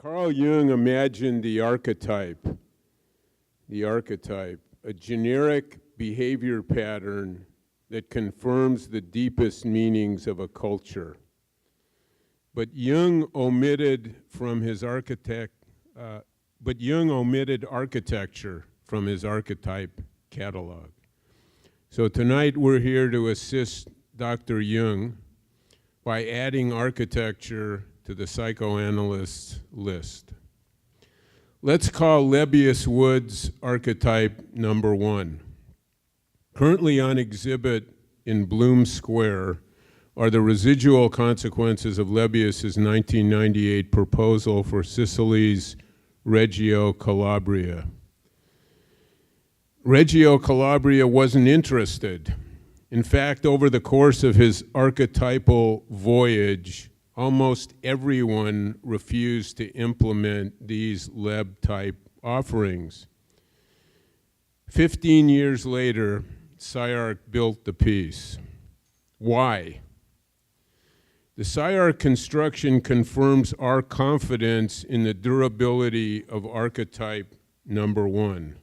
Carl Jung imagined the archetype, a generic behavior pattern that confirms the deepest meanings of a culture. But Jung omitted architecture from his archetype catalog. So tonight we're here to assist Dr. Jung by adding architecture to the psychoanalysts' list. Let's call Lebbeus Woods archetype number 1. Currently on exhibit in Bloom Square are the residual consequences of Lebbeus's 1998 proposal for Sicily's Reggio Calabria. Reggio Calabria wasn't interested. In fact, over the course of his archetypal voyage, almost everyone refused to implement these Leb-type offerings. 15 years later, SCI-Arc built the piece. Why? The SCI-Arc construction confirms our confidence in the durability of archetype number 1.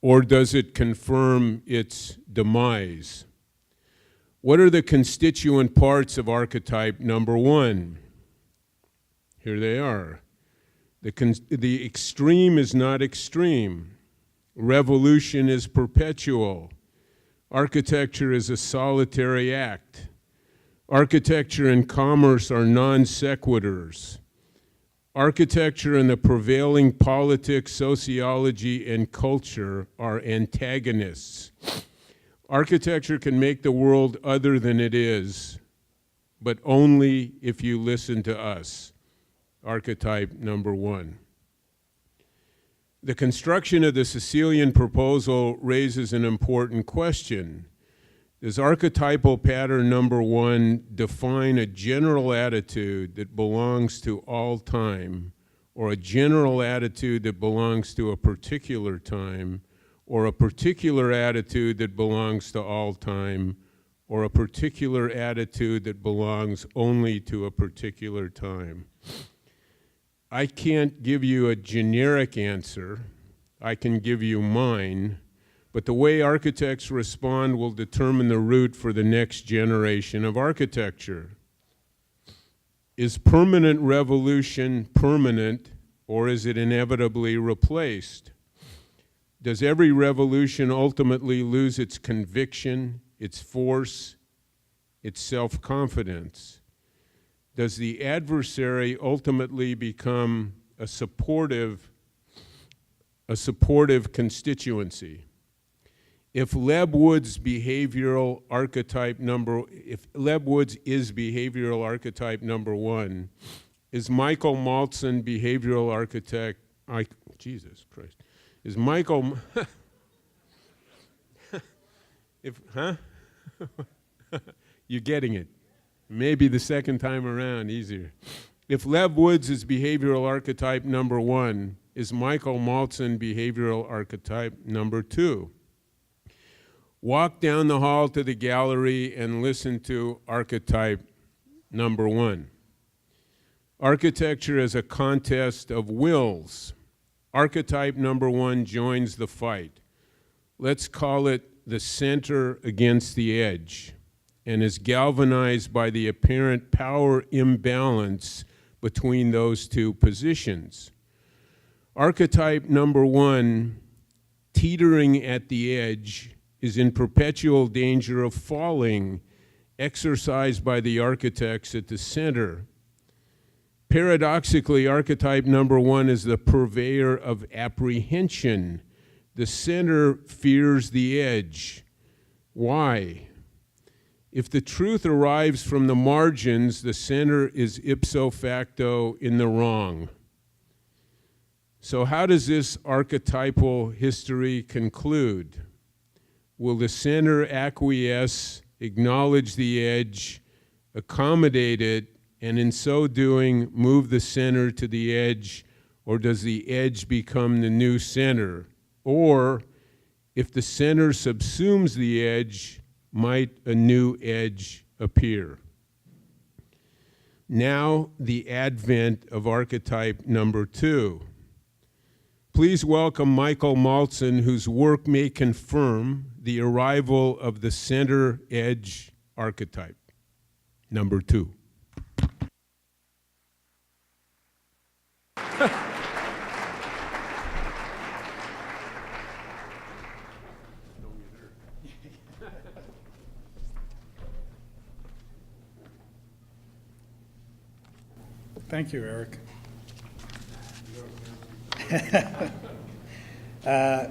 Or does it confirm its demise? What are the constituent parts of archetype number 1? Here they are. The extreme is not extreme. Revolution is perpetual. Architecture is a solitary act. Architecture and commerce are non sequiturs. Architecture and the prevailing politics, sociology, and culture are antagonists. Architecture can make the world other than it is, but only if you listen to us. Archetype number 1. The construction of the Sicilian proposal raises an important question. Does archetypal pattern number 1 define a general attitude that belongs to all time, or a general attitude that belongs to a particular time, or a particular attitude that belongs to all time, or a particular attitude that belongs only to a particular time? I can't give you a generic answer. I can give you mine, but the way architects respond will determine the route for the next generation of architecture. Is permanent revolution permanent, or is it inevitably replaced? Does every revolution ultimately lose its conviction, its force, its self-confidence? Does the adversary ultimately become a supportive constituency? If Leb Woods is behavioral archetype number 1, is Michael Maltzan behavioral architect? Jesus Christ. Is Michael, You're getting it. Maybe the second time around, easier. If Leb Woods is behavioral archetype number 1, is Michael Maltzan behavioral archetype number 2? Walk down the hall to the gallery and listen to archetype number 1. Architecture is a contest of wills. Archetype number 1 joins the fight. Let's call it the center against the edge, and is galvanized by the apparent power imbalance between those two positions. Archetype number 1, teetering at the edge, is in perpetual danger of falling, exercised by the architects at the center. Paradoxically, archetype number 1 is the purveyor of apprehension. The center fears the edge. Why? If the truth arrives from the margins, the center is ipso facto in the wrong. So how does this archetypal history conclude? Will the center acquiesce, acknowledge the edge, accommodate it, and in so doing move the center to the edge, or does the edge become the new center? Or, if the center subsumes the edge, might a new edge appear? Now the advent of archetype number 2. Please welcome Michael Maltzan, whose work may confirm the arrival of the center edge archetype, number 2. Thank you, Eric. I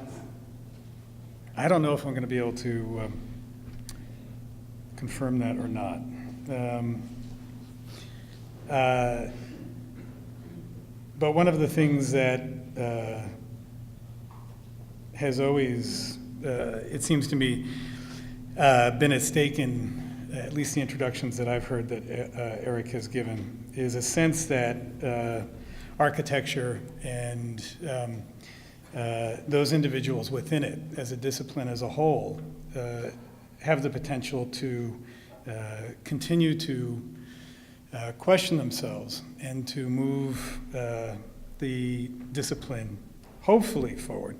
don't know if I'm going to be able to confirm that or not. But one of the things that has always, it seems to me, been at stake in at least the introductions that I've heard that Eric has given is a sense that architecture and those individuals within it as a discipline as a whole have the potential to continue to question themselves and to move the discipline hopefully forward.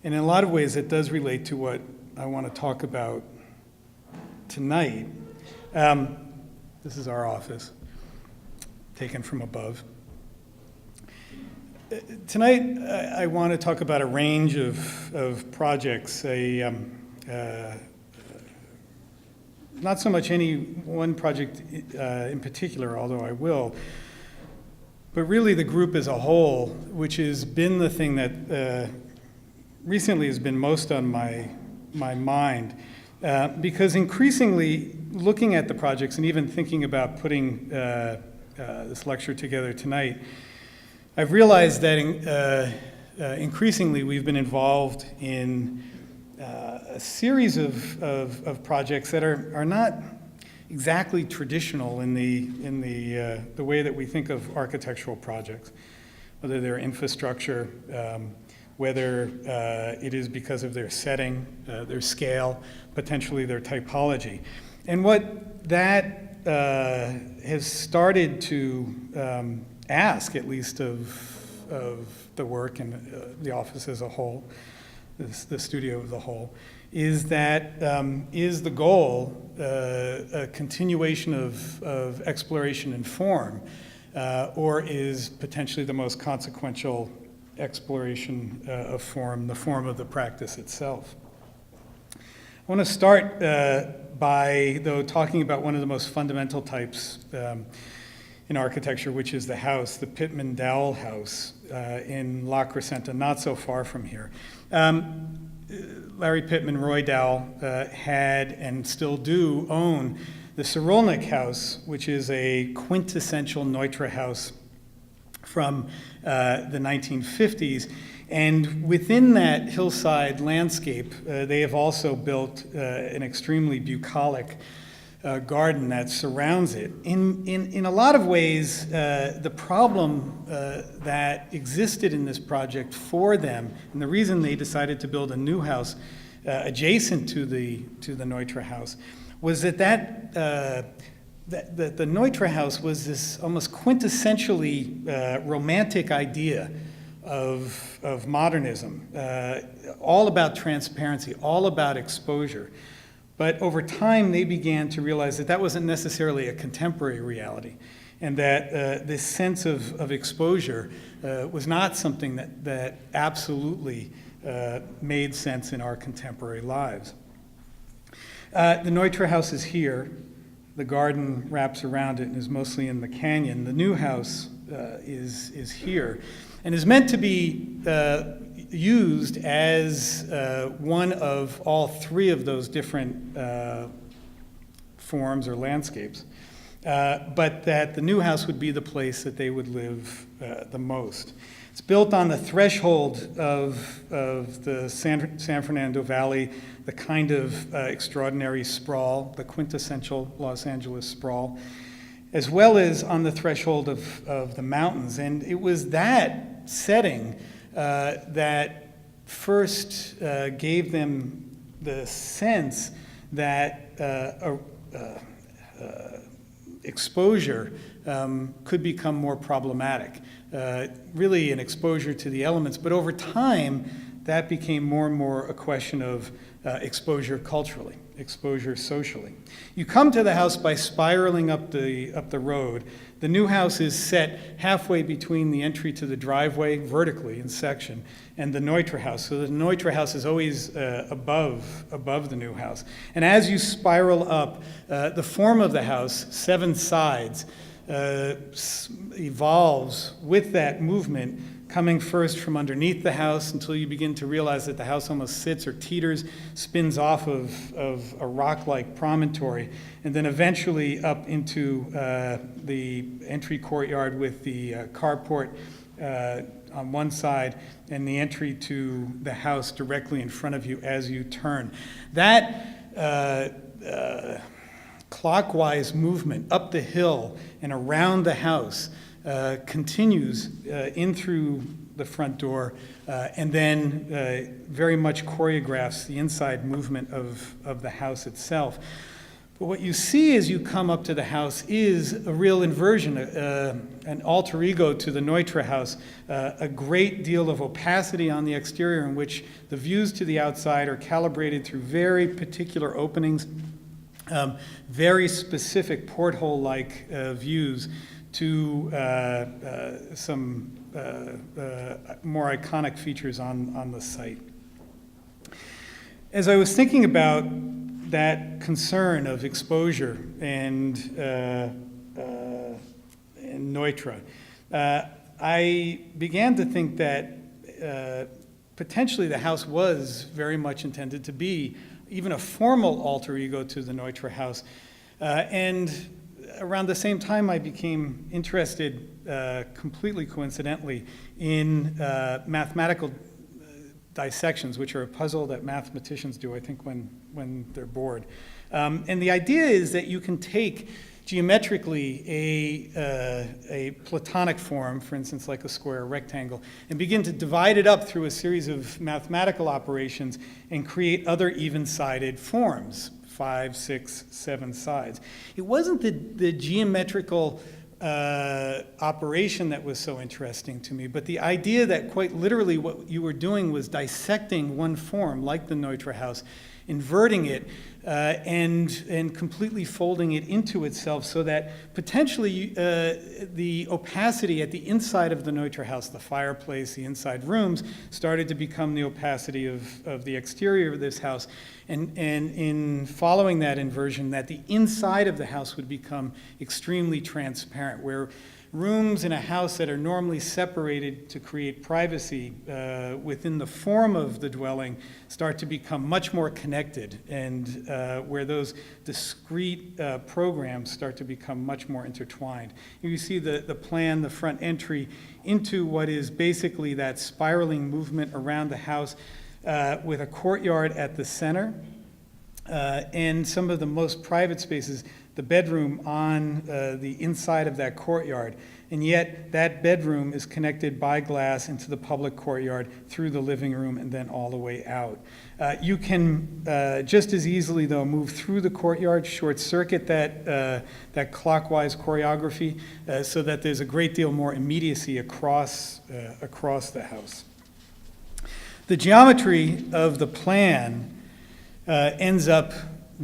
And in a lot of ways it does relate to what I want to talk about tonight. This is our office, taken from above. Tonight, I want to talk about a range of projects, not so much any one project in particular, although I will, but really the group as a whole, which has been the thing that recently has been most on my mind. Because increasingly, looking at the projects and even thinking about putting this lecture together tonight, I've realized that increasingly we've been involved in a series of projects that are not exactly traditional in the way that we think of architectural projects, whether they're infrastructure, whether it is because of their setting, their scale, potentially their typology. And what that has started to ask, at least of the work and the office as a whole, the studio as a whole, is that is the goal a continuation of exploration and form, or is potentially the most consequential exploration of form, the form of the practice itself. I want to start by, though, talking about one of the most fundamental types in architecture, which is the house, the Pittman Dowell House in La Crescenta, not so far from here. Larry Pittman, Roy Dowell had and still do own the Cyrilnik House, which is a quintessential Neutra house from the 1950s. And within that hillside landscape, they have also built an extremely bucolic garden that surrounds it. In a lot of ways, the problem that existed in this project for them, and the reason they decided to build a new house adjacent to the Neutra house, was that the Neutra house was this almost quintessentially romantic idea of modernism, all about transparency, all about exposure. But over time, they began to realize that that wasn't necessarily a contemporary reality, and that this sense of exposure was not something that absolutely made sense in our contemporary lives. The Neutra house is here. The garden wraps around it and is mostly in the canyon. The new house is here and is meant to be used as one of all three of those different forms or landscapes, but that the new house would be the place that they would live the most. It's built on the threshold of the San Fernando Valley, the kind of extraordinary sprawl, the quintessential Los Angeles sprawl, as well as on the threshold of the mountains. And it was that setting that first gave them the sense that exposure could become more problematic. Really an exposure to the elements, but over time, that became more and more a question of exposure culturally, exposure socially. You come to the house by spiraling up the road. The new house is set halfway between the entry to the driveway, vertically in section, and the Neutra house. So the Neutra house is always above the new house. And as you spiral up, the form of the house, 7 sides, evolves with that movement, coming first from underneath the house until you begin to realize that the house almost sits or teeters, spins off of a rock-like promontory, and then eventually up into the entry courtyard with the carport on one side and the entry to the house directly in front of you as you turn. That clockwise movement up the hill and around the house continues in through the front door and then very much choreographs the inside movement of the house itself. But what you see as you come up to the house is a real inversion, an alter ego to the Neutra house, a great deal of opacity on the exterior in which the views to the outside are calibrated through very particular openings, very specific porthole-like views to some more iconic features on the site. As I was thinking about that concern of exposure and Neutra, I began to think that potentially the house was very much intended to be even a formal alter ego to the Neutra house. And around the same time, I became interested, completely coincidentally, in mathematical dissections, which are a puzzle that mathematicians do, I think, when they're bored. And the idea is that you can take geometrically a platonic form, for instance, like a square or rectangle, and begin to divide it up through a series of mathematical operations and create other even-sided forms, 5, 6, 7 sides. It wasn't the geometrical operation that was so interesting to me, but the idea that quite literally what you were doing was dissecting one form, like the Neutra house, inverting it, and completely folding it into itself so that potentially the opacity at the inside of the Neutra house, the fireplace, the inside rooms, started to become the opacity of the exterior of this house. And in following that inversion, that the inside of the house would become extremely transparent, where rooms in a house that are normally separated to create privacy within the form of the dwelling start to become much more connected, and where those discrete programs start to become much more intertwined. Here you see the plan, the front entry into what is basically that spiraling movement around the house with a courtyard at the center, and some of the most private spaces, the bedroom on the inside of that courtyard. And yet that bedroom is connected by glass into the public courtyard through the living room and then all the way out. You can just as easily, though, move through the courtyard, short circuit that clockwise choreography so that there's a great deal more immediacy across the house. The geometry of the plan ends up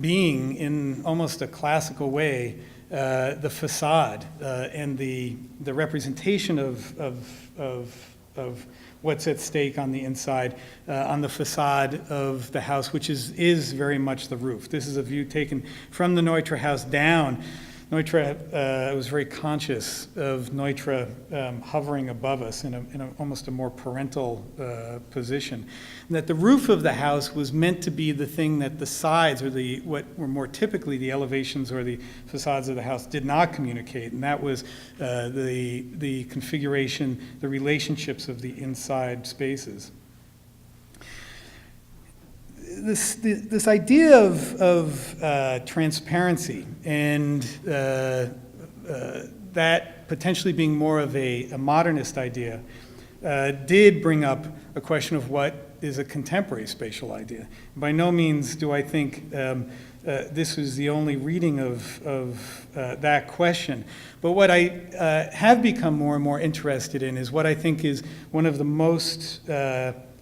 being, in almost a classical way, the facade and the representation of what's at stake on the inside, on the facade of the house, which is very much the roof. This is a view taken from the Neutra house down. Neutra was very conscious of Neutra hovering above us in almost a more parental position. And that the roof of the house was meant to be the thing that the sides, or what were more typically the elevations or the facades of the house, did not communicate. And that was the configuration, the relationships of the inside spaces. This idea of transparency and that potentially being more of a modernist idea did bring up a question of what is a contemporary spatial idea. By no means do I think this was the only reading of that question. But what I have become more and more interested in is what I think is one of the most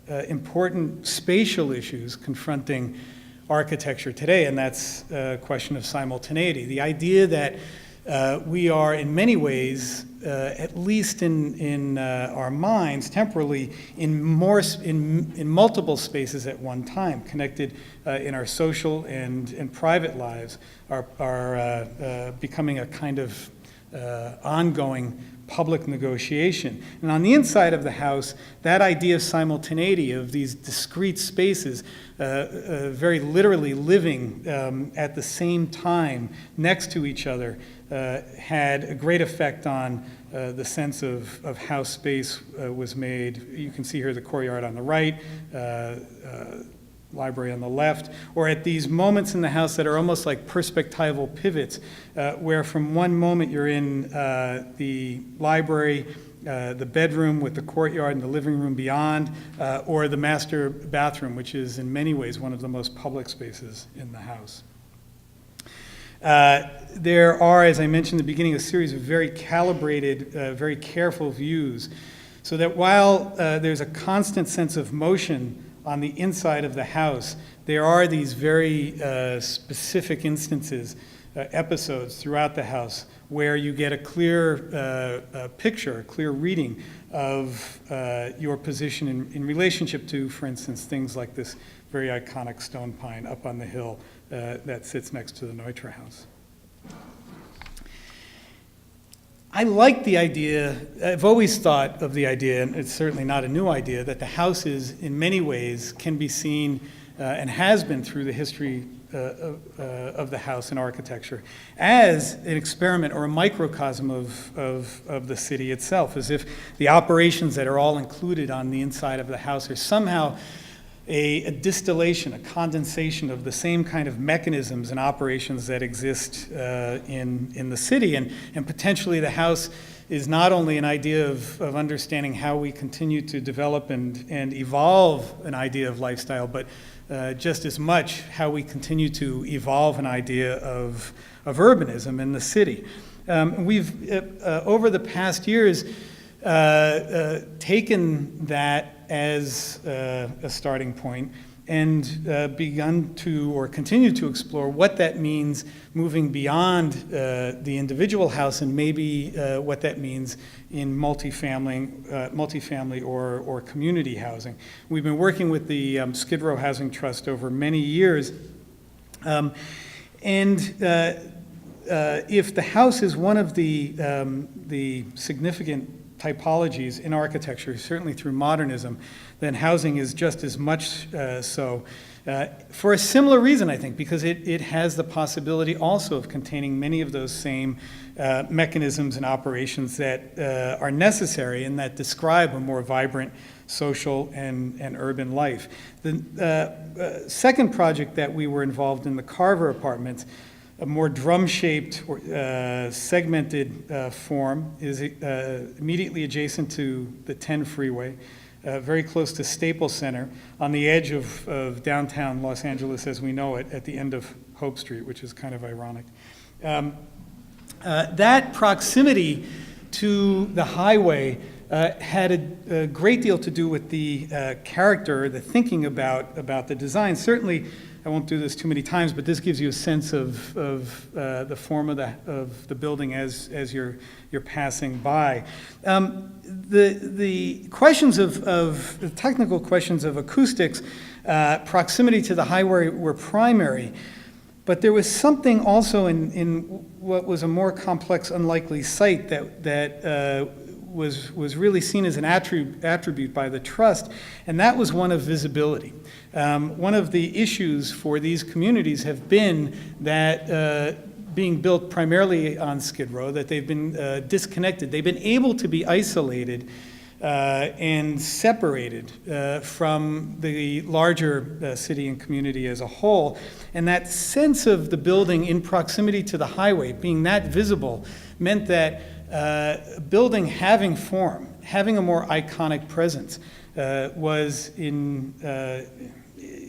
important spatial issues confronting architecture today, and that's a question of simultaneity. The idea that we are in many ways, at least in our minds, temporally, in multiple spaces at one time, connected in our social and private lives, are becoming a kind of ongoing public negotiation. And on the inside of the house, that idea of simultaneity, of these discrete spaces, very literally living at the same time next to each other, had a great effect on the sense of how space was made. You can see here the courtyard on the right, library on the left, or at these moments in the house that are almost like perspectival pivots, where from one moment you're in the library, the bedroom with the courtyard and the living room beyond, or the master bathroom, which is in many ways one of the most public spaces in the house. There are, as I mentioned at the beginning, a series of very calibrated, very careful views, so that while there's a constant sense of motion on the inside of the house, there are these very specific instances, episodes throughout the house where you get a clear picture, a clear reading of your position in relationship to, for instance, things like this very iconic stone pine up on the hill that sits next to the Neutra House. I like the idea, I've always thought of the idea, and it's certainly not a new idea, that the houses in many ways can be seen and has been through the history of the house and architecture as an experiment or a microcosm of the city itself, as if the operations that are all included on the inside of the house are somehow a distillation, a condensation of the same kind of mechanisms and operations that exist in the city. And potentially the house is not only an idea of understanding how we continue to develop and evolve an idea of lifestyle, but just as much how we continue to evolve an idea of urbanism in the city. We've, over the past years, taken that as a starting point and begun to, or continue to explore what that means moving beyond the individual house and maybe what that means in multifamily or community housing. We've been working with the Skid Row Housing Trust over many years. If the house is one of the significant typologies in architecture, certainly through modernism, then housing is just as much so. For a similar reason, I think, because it has the possibility also of containing many of those same mechanisms and operations that are necessary and that describe a more vibrant social and urban life. The second project that we were involved in, the Carver Apartments, a more drum-shaped or segmented form, is immediately adjacent to the 10 freeway, very close to Staples Center, on the edge of downtown Los Angeles as we know it, at the end of Hope Street, which is kind of ironic. That proximity to the highway had a great deal to do with the character, the thinking about the design. Certainly, I won't do this too many times, but this gives you a sense of the form of the building as you're passing by. The questions of the technical questions of acoustics, proximity to the highway were primary, but there was something also in what was a more complex, unlikely site that was really seen as an attribute by the trust, and that was one of visibility. One of the issues for these communities have been that being built primarily on Skid Row, that they've been disconnected. They've been able to be isolated and separated from the larger city and community as a whole. And that sense of the building in proximity to the highway, being that visible, meant that building having form, having a more iconic presence, was in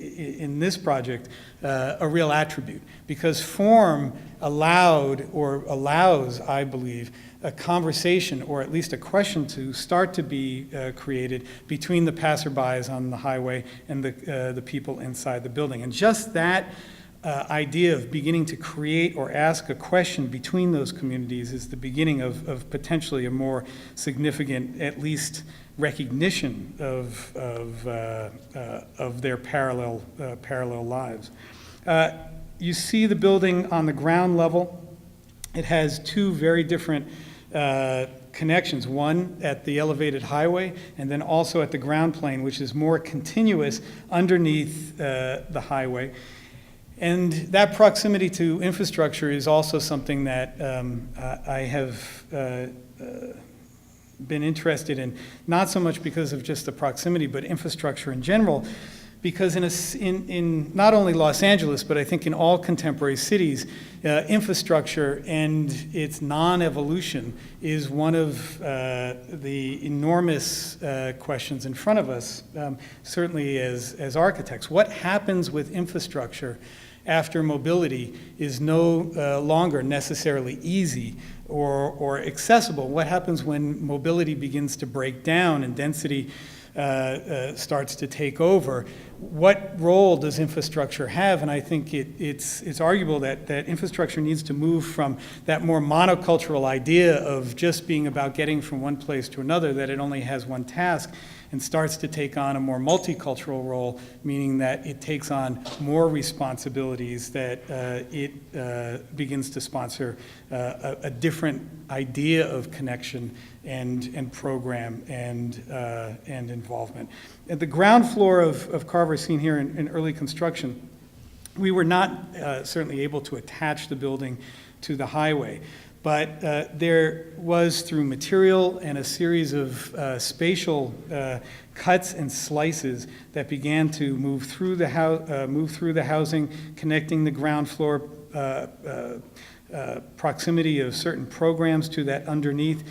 in this project a real attribute, because form allowed or allows, I believe, a conversation or at least a question to start to be created between the passerbys on the highway and the people inside the building. And just that idea of beginning to create or ask a question between those communities is the beginning of potentially a more significant, at least, recognition of their parallel lives. You see the building on the ground level. It has two very different connections, one at the elevated highway and then also at the ground plane, which is more continuous underneath the highway. And that proximity to infrastructure is also something that I have been interested in, not so much because of just the proximity, but infrastructure in general, because in not only Los Angeles, but I think in all contemporary cities, infrastructure and its non-evolution is one of the enormous questions in front of us, certainly as architects. What happens with infrastructure after mobility is no longer necessarily easy or accessible? What happens when mobility begins to break down and density starts to take over? What role does infrastructure have? And I think it's arguable that infrastructure needs to move from that more monocultural idea of just being about getting from one place to another, that it only has one task, and starts to take on a more multicultural role, meaning that it takes on more responsibilities, that it begins to sponsor a different idea of connection and program and involvement. At the ground floor of Carver, seen here in early construction, we were not certainly able to attach the building to the highway. But there was, through material and a series of spatial cuts and slices, that began to move through the housing, connecting the ground floor, proximity of certain programs to that underneath,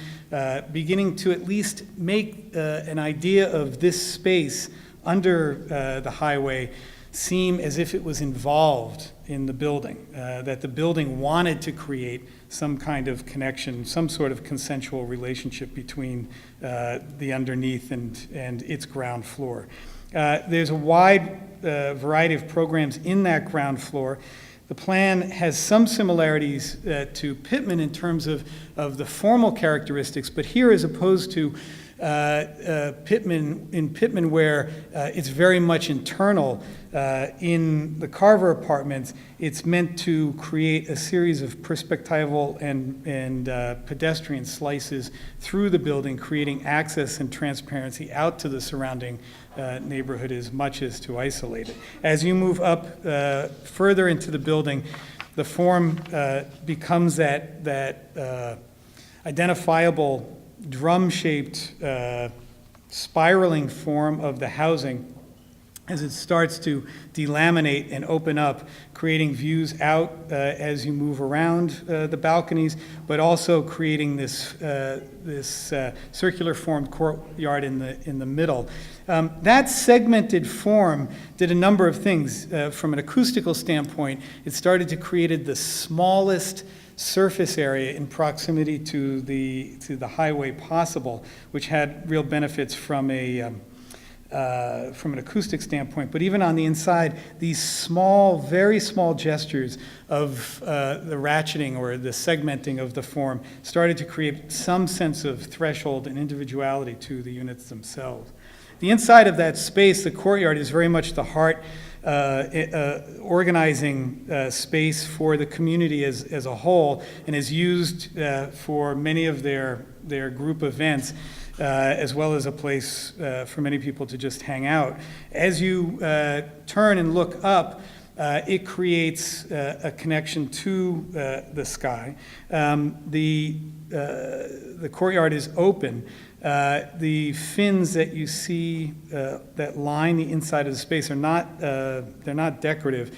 beginning to at least make an idea of this space under the highway seem as if it was involved in the building, that the building wanted to create some kind of connection, some sort of consensual relationship between the underneath and its ground floor. There's a wide variety of programs in that ground floor. The plan has some similarities to Pittman in terms of the formal characteristics, but here, as opposed to Pittman, where it's very much internal, in the Carver Apartments, it's meant to create a series of perspectival and pedestrian slices through the building, creating access and transparency out to the surrounding neighborhood as much as to isolate it. As you move up further into the building, the form becomes that identifiable drum-shaped spiraling form of the housing as it starts to delaminate and open up, creating views out as you move around the balconies, but also creating this circular formed courtyard in the middle. That segmented form did a number of things. From an acoustical standpoint, it started to create the smallest surface area in proximity to the highway possible, which had real benefits from an acoustic standpoint. But even on the inside, these small, very small gestures of the ratcheting or the segmenting of the form started to create some sense of threshold and individuality to the units themselves. The inside of that space, the courtyard, is very much the heart organizing space for the community as a whole, and is used for many of their group events, as well as a place for many people to just hang out. As you turn and look up, it creates a connection to the sky. The courtyard is open. The fins that you see that line the inside of the space are not they're not decorative.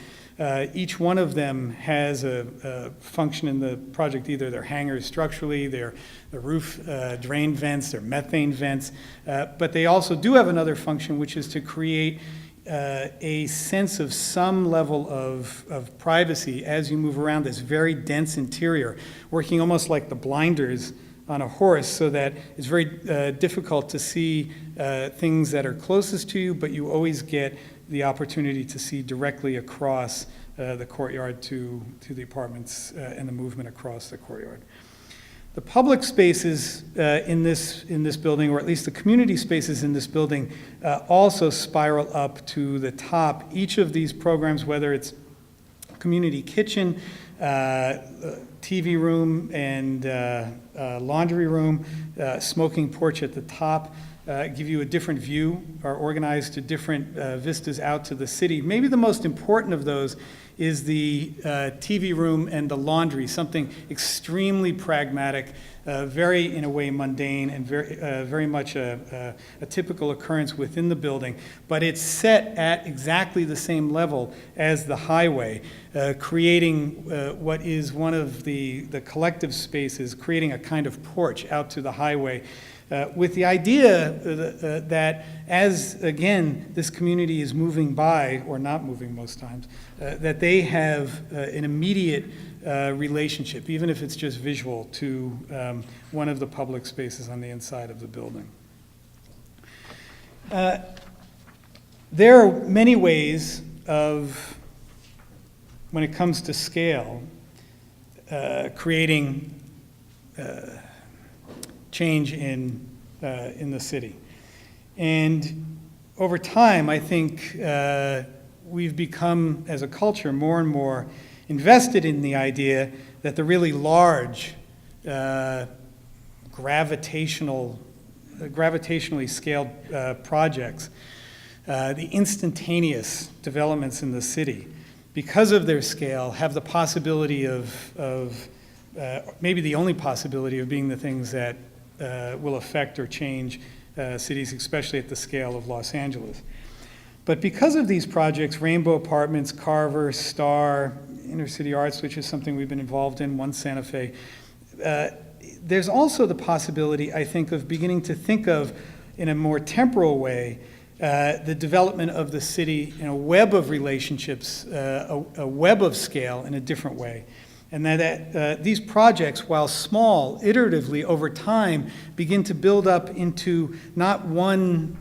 Each one of them has a function in the project. Either they're hangers structurally, they're the roof drain vents, they're methane vents, but they also do have another function, which is to create a sense of some level of privacy as you move around this very dense interior, working almost like the blinders on a horse, so that it's very difficult to see things that are closest to you, but you always get the opportunity to see directly across the courtyard to the apartments and the movement across the courtyard. The public spaces in this building, or at least the community spaces in this building, also spiral up to the top. Each of these programs, whether it's community kitchen, TV room, and laundry room, smoking porch at the top, give you a different view, are organized to different vistas out to the city. Maybe the most important of those is the TV room and the laundry, something extremely pragmatic, very, in a way, mundane, and very much a typical occurrence within the building. But it's set at exactly the same level as the highway, creating what is one of the collective spaces, creating a kind of porch out to the highway, with the idea that as, again, this community is moving by, or not moving most times, that they have an immediate relationship, even if it's just visual, to one of the public spaces on the inside of the building. There are many ways of, when it comes to scale, creating change in the city. And over time, I think we've become, as a culture, more and more invested in the idea that the really large, gravitationally scaled projects, the instantaneous developments in the city, because of their scale, have the possibility of maybe the only possibility of being the things that will affect or change cities, especially at the scale of Los Angeles. But because of these projects, Rainbow Apartments, Carver, Star, Inner City Arts, which is something we've been involved in, One Santa Fe, there's also the possibility, I think, of beginning to think of, in a more temporal way, the development of the city in a web of relationships, a web of scale in a different way. And that these projects, while small, iteratively over time, begin to build up into not one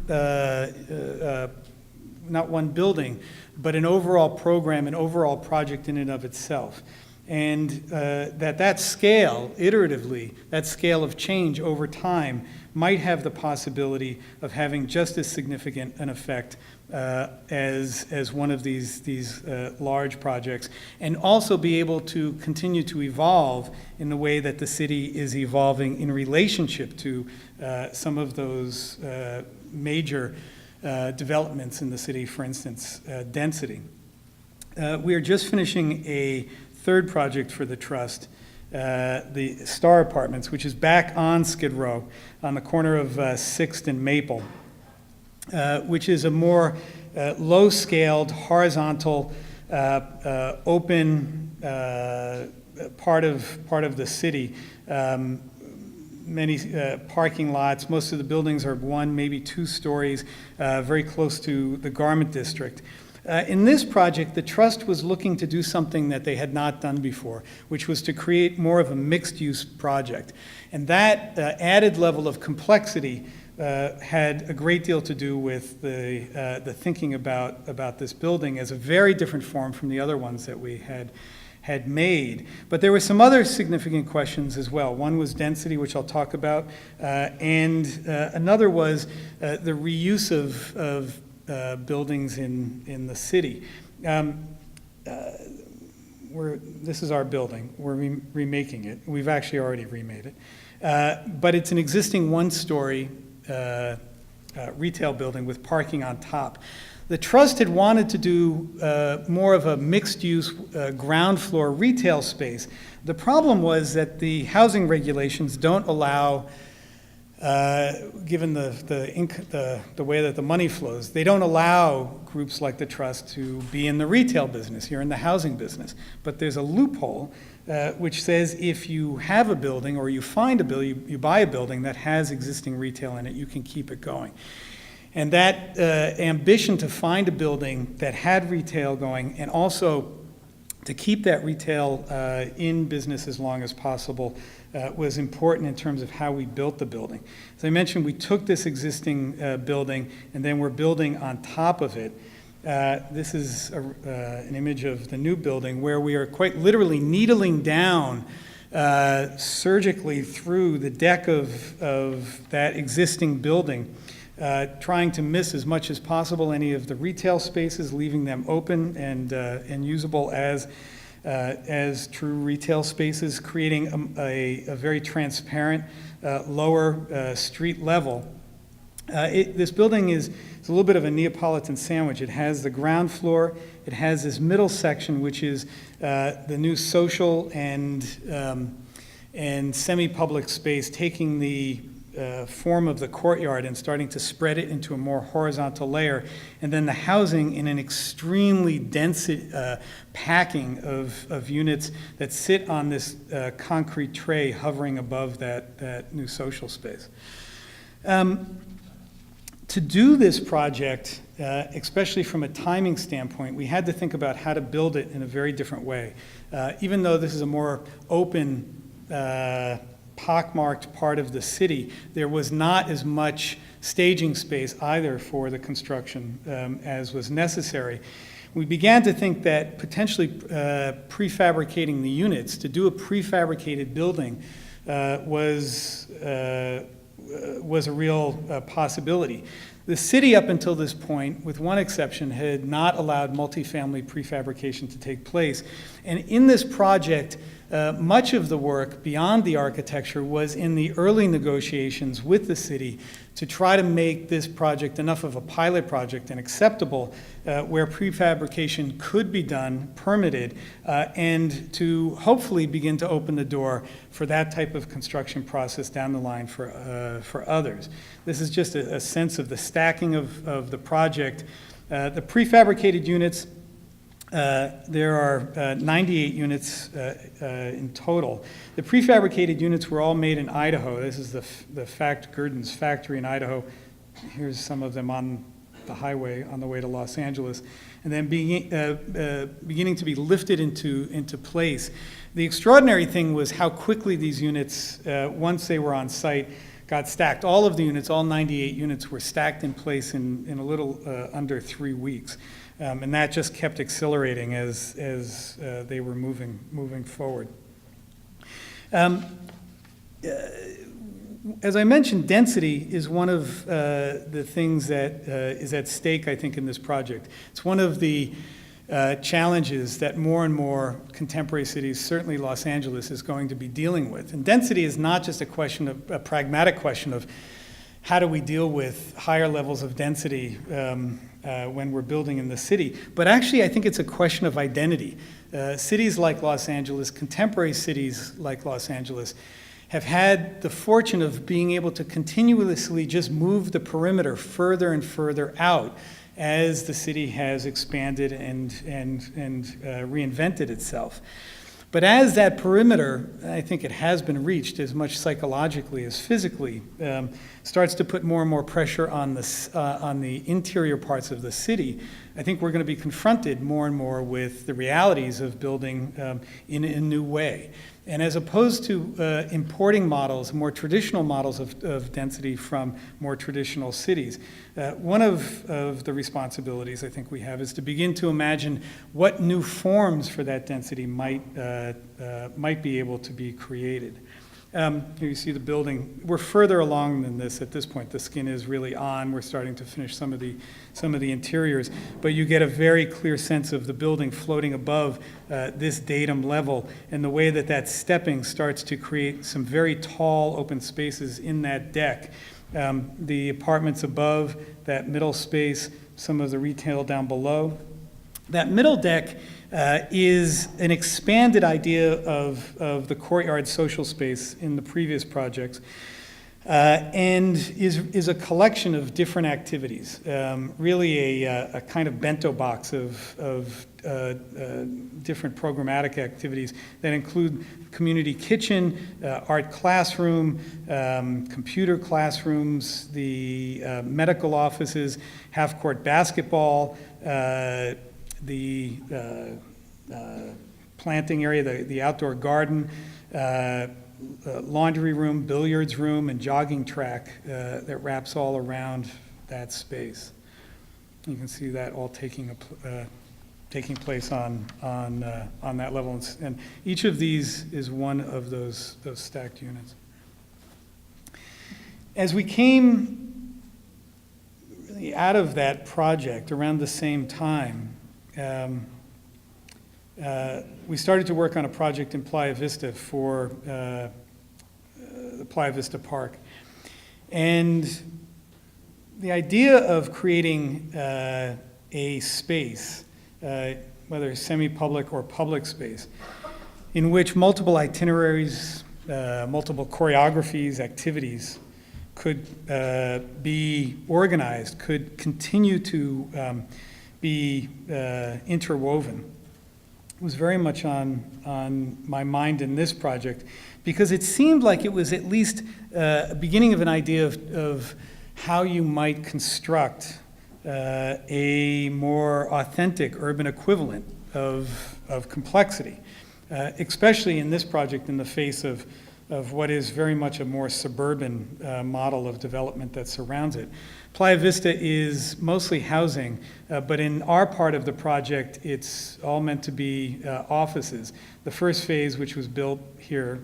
building, but an overall program, an overall project in and of itself. And that scale, iteratively, that scale of change over time, might have the possibility of having just as significant an effect as one of these large projects, and also be able to continue to evolve in the way that the city is evolving in relationship to some of those major developments in the city, for instance, density. We are just finishing a third project for the Trust, the Star Apartments, which is back on Skid Row on the corner of 6th and Maple, which is a more low-scaled, horizontal, open part of the city. Many parking lots. Most of the buildings are 1, maybe 2 stories, very close to the garment district. In this project, the Trust was looking to do something that they had not done before, which was to create more of a mixed-use project. And that added level of complexity had a great deal to do with the thinking about this building as a very different form from the other ones that we had made. But there were some other significant questions as well. One was density, which I'll talk about, and another was the reuse of buildings in the city. This is our building. We're remaking it. We've actually already remade it. But it's an existing one-story retail building with parking on top. The Trust had wanted to do more of a mixed-use ground floor retail space. The problem was that the housing regulations don't allow, given the way that the money flows, they don't allow groups like the Trust to be in the retail business. You're in the housing business. But there's a loophole which says if you have a building or you find a building, you buy a building that has existing retail in it, you can keep it going. And that ambition to find a building that had retail going and also to keep that retail in business as long as possible was important in terms of how we built the building. As I mentioned, we took this existing building and then we're building on top of it. This is an image of the new building where we are quite literally needling down surgically through the deck of that existing building, trying to miss as much as possible any of the retail spaces, leaving them open and usable as true retail spaces, creating a very transparent lower street level. This building is a little bit of a Neapolitan sandwich. It has the ground floor, it has this middle section, which is the new social and semi-public space, taking the form of the courtyard and starting to spread it into a more horizontal layer, and then the housing in an extremely dense packing of units that sit on this concrete tray hovering above that new social space. To do this project, especially from a timing standpoint, we had to think about how to build it in a very different way. Even though this is a more open, pockmarked part of the city, there was not as much staging space either for the construction as was necessary. We began to think that potentially prefabricating the units to do a prefabricated building was a real possibility. The city, up until this point, with one exception, had not allowed multifamily prefabrication to take place. And in this project, much of the work beyond the architecture was in the early negotiations with the city to try to make this project enough of a pilot project and acceptable where prefabrication could be done, permitted, and to hopefully begin to open the door for that type of construction process down the line for others. This is just a sense of the stacking of the project. The prefabricated units, there are 98 units in total. The prefabricated units were all made in Idaho. This is the Gurdon's factory in Idaho. Here's some of them on the highway on the way to Los Angeles, and then beginning to be lifted into place. The extraordinary thing was how quickly these units, once they were on site, got stacked. All of the units, all 98 units, were stacked in place in a little under 3 weeks. And that just kept accelerating as they were moving forward. As I mentioned, density is one of the things that is at stake, I think, in this project. It's one of the challenges that more and more contemporary cities, certainly Los Angeles, is going to be dealing with. And density is not just a pragmatic question of how do we deal with higher levels of density when we're building in the city, but actually I think it's a question of identity. Cities like Los Angeles, contemporary cities like Los Angeles, have had the fortune of being able to continuously just move the perimeter further and further out as the city has expanded and reinvented itself. But as that perimeter, I think it has been reached as much psychologically as physically, starts to put more and more pressure on the interior parts of the city, I think we're going to be confronted more and more with the realities of building in a new way. And as opposed to importing models, more traditional models of density from more traditional cities, one of the responsibilities I think we have is to begin to imagine what new forms for that density might be able to be created. Here you see the building. We're further along than this at this point. The skin is really on. We're starting to finish some of the interiors, but you get a very clear sense of the building floating above this datum level, and the way that stepping starts to create some very tall open spaces in that deck. The apartments above, that middle space, some of the retail down below. That middle deck is an expanded idea of the courtyard social space in the previous projects. and is a collection of different activities, really a kind of bento box of different programmatic activities that include community kitchen, art classroom, computer classrooms, the medical offices, half-court basketball, the planting area, the outdoor garden, laundry room, billiards room, and jogging track that wraps all around that space. You can see that all taking place on that level, and each of these is one of those stacked units. As we came really out of that project around the same time, we started to work on a project in Playa Vista for the Playa Vista Park. And the idea of creating a space, whether semi-public or public space, in which multiple itineraries, multiple choreographies, activities could be organized, could continue to be interwoven, was very much on my mind in this project, because it seemed like it was at least a beginning of an idea of how you might construct a more authentic urban equivalent of complexity, especially in this project in the face of what is very much a more suburban model of development that surrounds it. Playa Vista is mostly housing, but in our part of the project, it's all meant to be offices. The first phase, which was built here,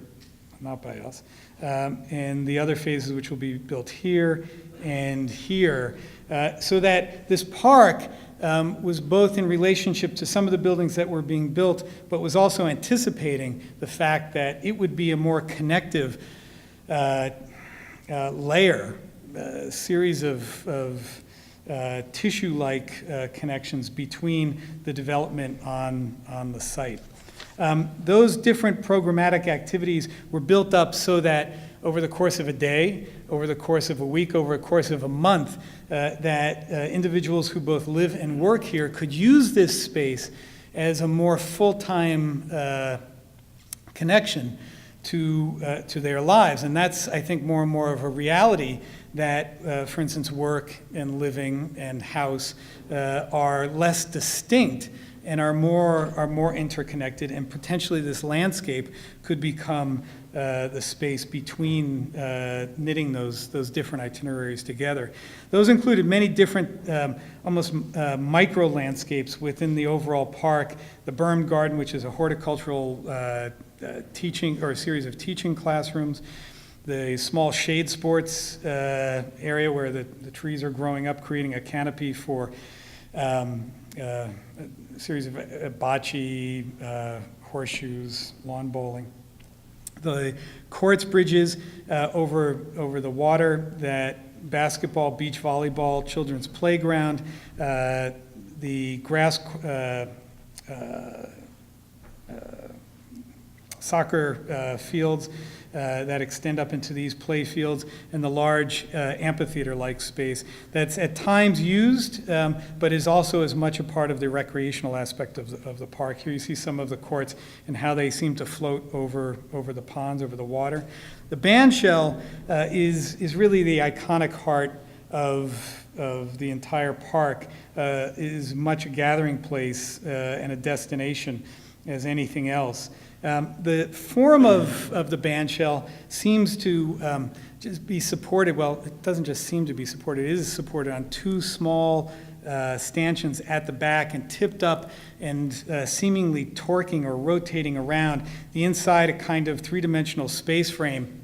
not by us, and the other phases which will be built here and here, so that this park was both in relationship to some of the buildings that were being built, but was also anticipating the fact that it would be a more connective layer, a series of tissue-like connections between the development on the site. Those different programmatic activities were built up so that over the course of a day, over the course of a week, over the course of a month, that individuals who both live and work here could use this space as a more full-time connection to their lives. And that's, I think, more and more of a reality that, for instance, work and living and house are less distinct and are more interconnected, and potentially this landscape could become the space between knitting those different itineraries together. Those included many different, almost micro landscapes within the overall park. The bermed garden, which is a horticultural teaching or a series of teaching classrooms. The small shade sports area where the trees are growing up, creating a canopy for a series of bocce, horseshoes, lawn bowling. The quartz bridges over the water, that basketball, beach volleyball, children's playground, the grass soccer fields that extend up into these play fields, and the large amphitheater-like space that's at times used, but is also as much a part of the recreational aspect of the park. Here you see some of the courts and how they seem to float over the ponds, over the water. The band shell is really the iconic heart of the entire park. Is much a gathering place and a destination as anything else. The form of the band shell seems to just be supported, well, it doesn't just seem to be supported, it is supported on two small stanchions at the back and tipped up and seemingly torquing or rotating around. The inside, a kind of three-dimensional space frame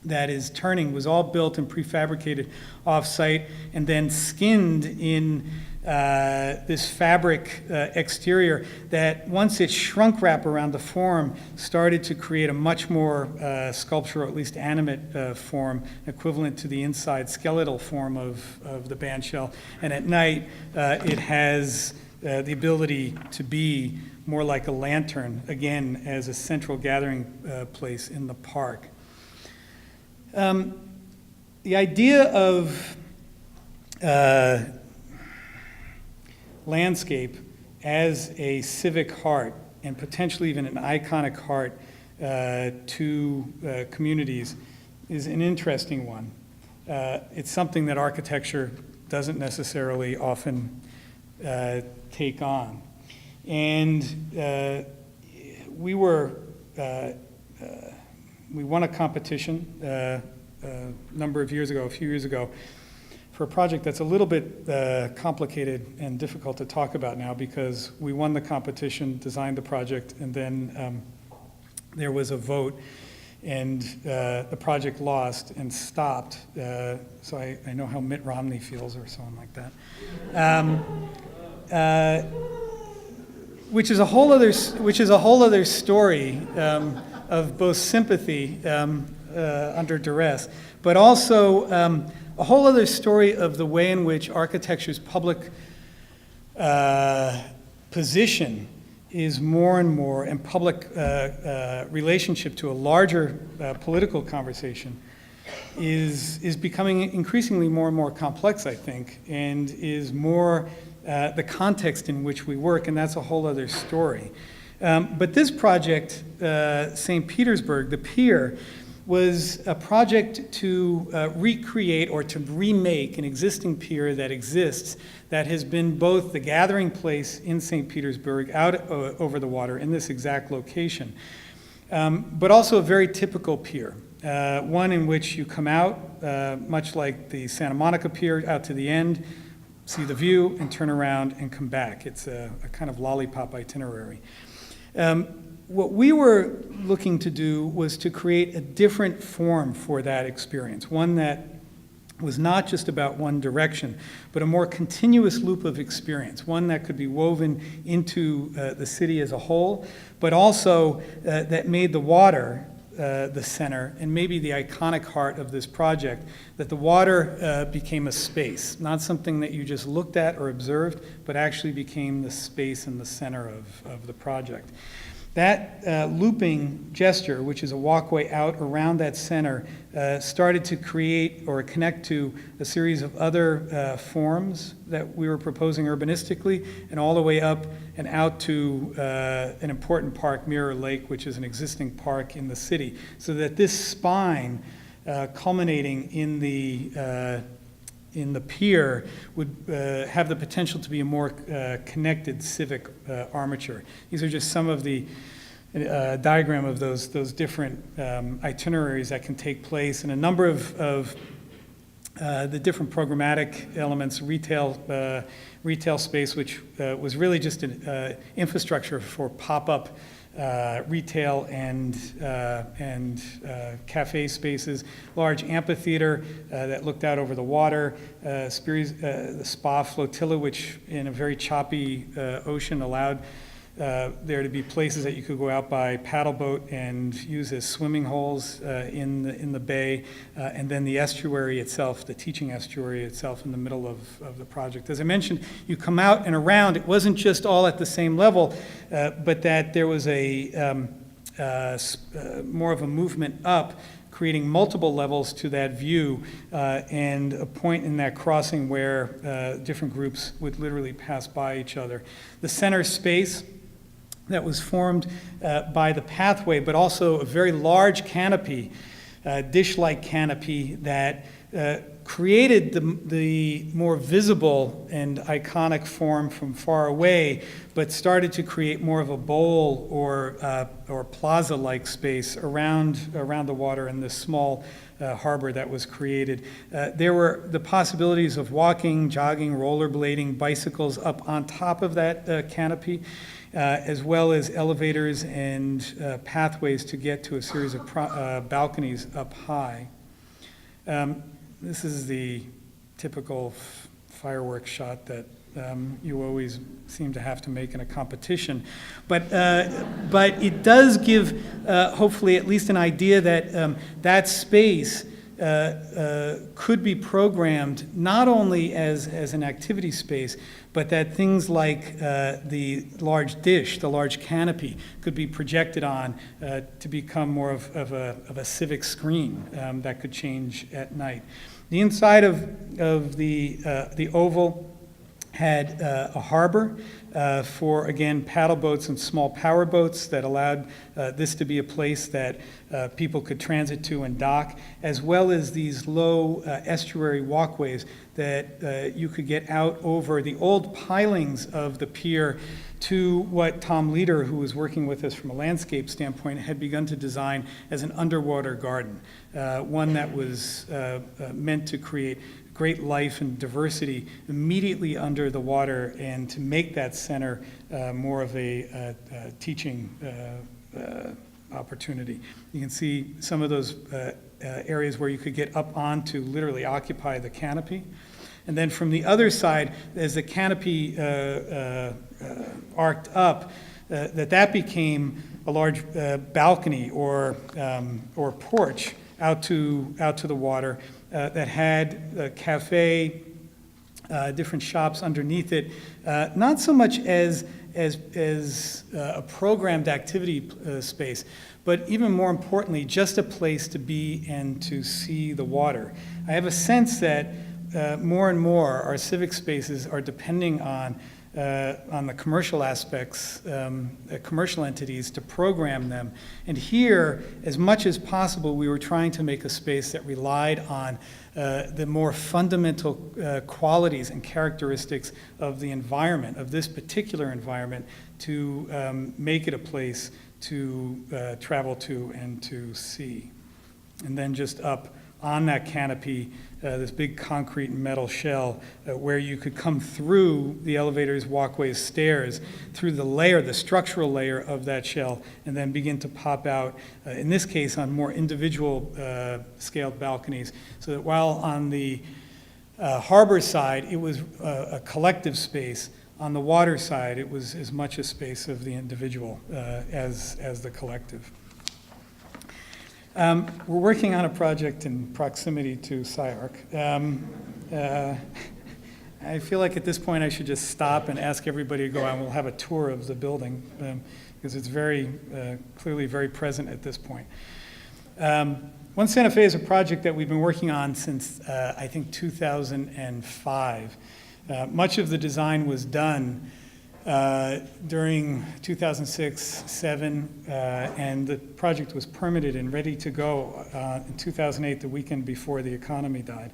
that is turning, was all built and prefabricated off-site and then skinned in this fabric exterior that, once it shrunk wrap around the form, started to create a much more sculptural, at least animate form, equivalent to the inside skeletal form of the band shell. And at night, it has the ability to be more like a lantern, again, as a central gathering place in the park. the idea of landscape as a civic heart and potentially even an iconic heart to communities is an interesting one. It's something that architecture doesn't necessarily often take on. And we won a competition a few years ago, for a project that's a little bit complicated and difficult to talk about now, because we won the competition, designed the project, and then there was a vote, and the project lost and stopped. So I know how Mitt Romney feels, or someone like that. Which is a whole other story of both sympathy under duress, but also a whole other story of the way in which architecture's public position is more and more, and public relationship to a larger political conversation is becoming increasingly more and more complex, I think, and is more the context in which we work, and that's a whole other story. But this project, St. Petersburg, the pier, was a project to recreate or to remake an existing pier that exists, that has been both the gathering place in St. Petersburg out over the water in this exact location, but also a very typical pier, one in which you come out, much like the Santa Monica Pier, out to the end, see the view, and turn around and come back. It's a kind of lollipop itinerary. What we were looking to do was to create a different form for that experience, one that was not just about one direction, but a more continuous loop of experience, one that could be woven into the city as a whole, but also that made the water the center and maybe the iconic heart of this project, that the water became a space, not something that you just looked at or observed, but actually became the space and the center of the project. That looping gesture, which is a walkway out around that center, started to create or connect to a series of other forms that we were proposing urbanistically, and all the way up and out to an important park, Mirror Lake, which is an existing park in the city, so that this spine culminating in the pier would have the potential to be a more connected civic armature. These are just some of the diagram of those different itineraries that can take place, and a number of the different programmatic elements, retail space, which was really just an infrastructure for pop-up retail and cafe spaces, large amphitheater that looked out over the water, the spa flotilla, which in a very choppy ocean allowed there to be places that you could go out by paddle boat and use as swimming holes in the bay, and then the estuary itself, the teaching estuary itself in the middle of the project. As I mentioned, you come out and around, it wasn't just all at the same level, but that there was more of a movement up, creating multiple levels to that view, and a point in that crossing where different groups would literally pass by each other. The center space that was formed by the pathway, but also a very large canopy, dish-like canopy that created the more visible and iconic form from far away, but started to create more of a bowl or plaza-like space around the water in this small harbor that was created. There were the possibilities of walking, jogging, rollerblading, bicycles up on top of that canopy, as well as elevators and pathways to get to a series of balconies up high. This is the typical fireworks shot that you always seem to have to make in a competition. But it does give, hopefully, at least an idea that that space could be programmed not only as an activity space, but that things like the large dish, the large canopy, could be projected on to become more of a civic screen that could change at night. The inside of the oval had a harbor for, again, paddle boats and small power boats that allowed this to be a place that people could transit to and dock, as well as these low estuary walkways that you could get out over the old pilings of the pier to what Tom Leader, who was working with us from a landscape standpoint, had begun to design as an underwater garden, one that was meant to create great life and diversity immediately under the water, and to make that center more of a teaching opportunity. You can see some of those areas where you could get up on to literally occupy the canopy. And then from the other side, as the canopy arced up, that became a large balcony or porch out to the water that had a cafe, different shops underneath it, not so much as a programmed activity space, but even more importantly, just a place to be and to see the water. I have a sense that more and more our civic spaces are depending on the commercial aspects, commercial entities, to program them. And here, as much as possible, we were trying to make a space that relied on the more fundamental qualities and characteristics of the environment, of this particular environment, to make it a place to travel to and to see. And then just up on that canopy, this big concrete and metal shell where you could come through the elevators, walkways, stairs, through the structural layer of that shell, and then begin to pop out, in this case, on more individual scaled balconies, so that while on the harbor side, it was a collective space, on the water side, it was as much a space of the individual as the collective. We're working on a project in proximity to SCI-Arc. I feel like at this point I should just stop and ask everybody to go out and we'll have a tour of the building because it's very clearly very present at this point. One Santa Fe is a project that we've been working on since I think 2005. Much of the design was done during 2006-07, and the project was permitted and ready to go in 2008, the weekend before the economy died.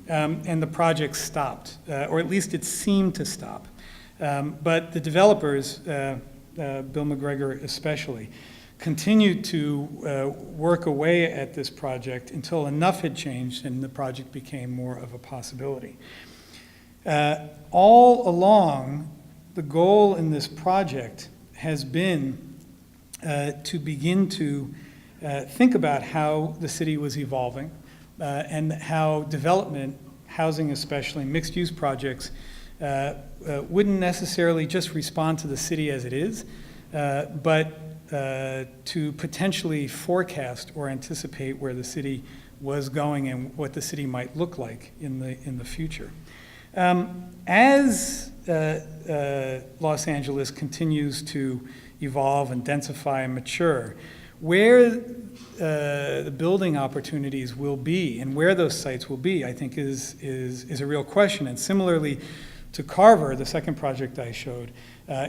And the project stopped, or at least it seemed to stop. But the developers, Bill McGregor especially, continued to work away at this project until enough had changed and the project became more of a possibility. All along, the goal in this project has been to begin to think about how the city was evolving and how development, housing especially, mixed-use projects, wouldn't necessarily just respond to the city as it is, but to potentially forecast or anticipate where the city was going and what the city might look like in the future. As Los Angeles continues to evolve and densify and mature, where the building opportunities will be and where those sites will be, I think is a real question. And similarly to Carver, the second project I showed,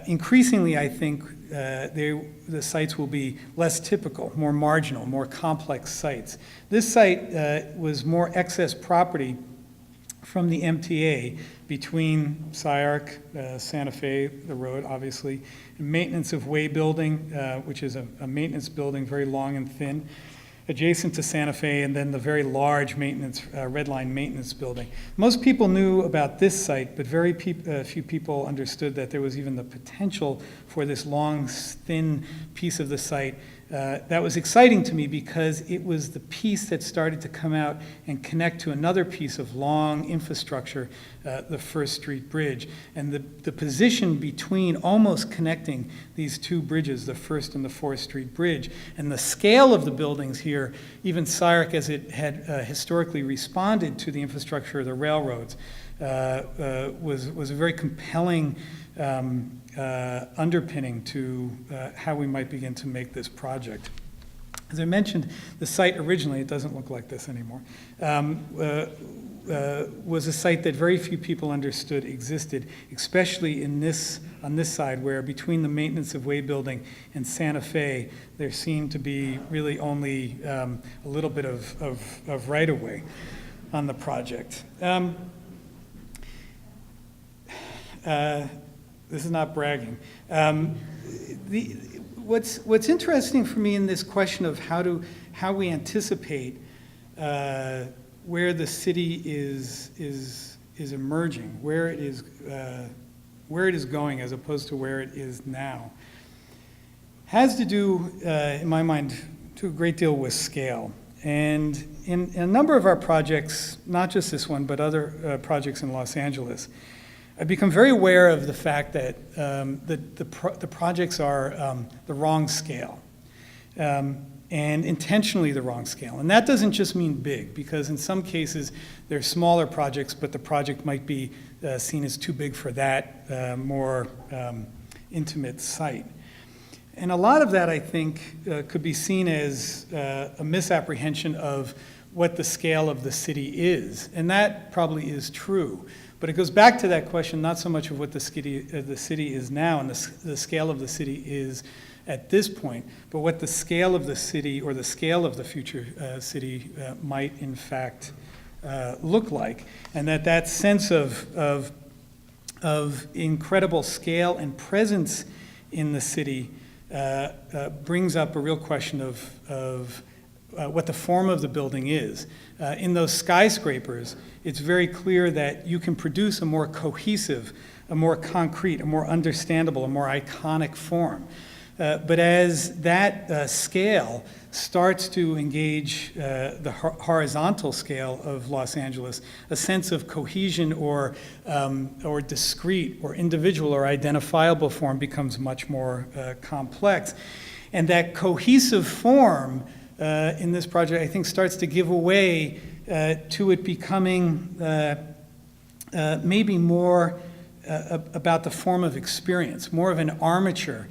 increasingly I think the sites will be less typical, more marginal, more complex sites. This site was more excess property from the MTA between SCI-Arc, Santa Fe, the road obviously, and maintenance of way building, which is a maintenance building, very long and thin, adjacent to Santa Fe, and then the very large maintenance, red line maintenance building. Most people knew about this site, but very few people understood that there was even the potential for this long, thin piece of the site That was exciting to me because it was the piece that started to come out and connect to another piece of long infrastructure, the First Street Bridge. And the position between almost connecting these two bridges, the First and the Fourth Street Bridge, and the scale of the buildings here, even SCI-Arc as it had historically responded to the infrastructure of the railroads, was a very compelling underpinning to how we might begin to make this project. As I mentioned, the site originally, it doesn't look like this anymore, was a site that very few people understood existed, especially on this side, where between the maintenance of way building and Santa Fe, there seemed to be really only a little bit of right-of-way on the project. This is not bragging. What's interesting for me in this question of how we anticipate where the city is emerging, where it is going as opposed to where it is now, has to do, in my mind, to a great deal with scale. And in a number of our projects, not just this one, but other projects in Los Angeles, I've become very aware of the fact that the projects are the wrong scale, and intentionally the wrong scale. And that doesn't just mean big, because in some cases they're smaller projects, but the project might be seen as too big for that more intimate site. And a lot of that, I think, could be seen as a misapprehension of what the scale of the city is. And that probably is true. But it goes back to that question, not so much of what the city is now and the scale of the city is at this point, but what the scale of the city or the scale of the future city might in fact look like. And that sense of incredible scale and presence in the city brings up a real question of what the form of the building is. In those skyscrapers, it's very clear that you can produce a more cohesive, a more concrete, a more understandable, a more iconic form. But as that scale starts to engage the horizontal scale of Los Angeles, a sense of cohesion or discrete or individual or identifiable form becomes much more complex. And that cohesive form in this project, I think, starts to give away to it becoming maybe more about the form of experience, more of an armature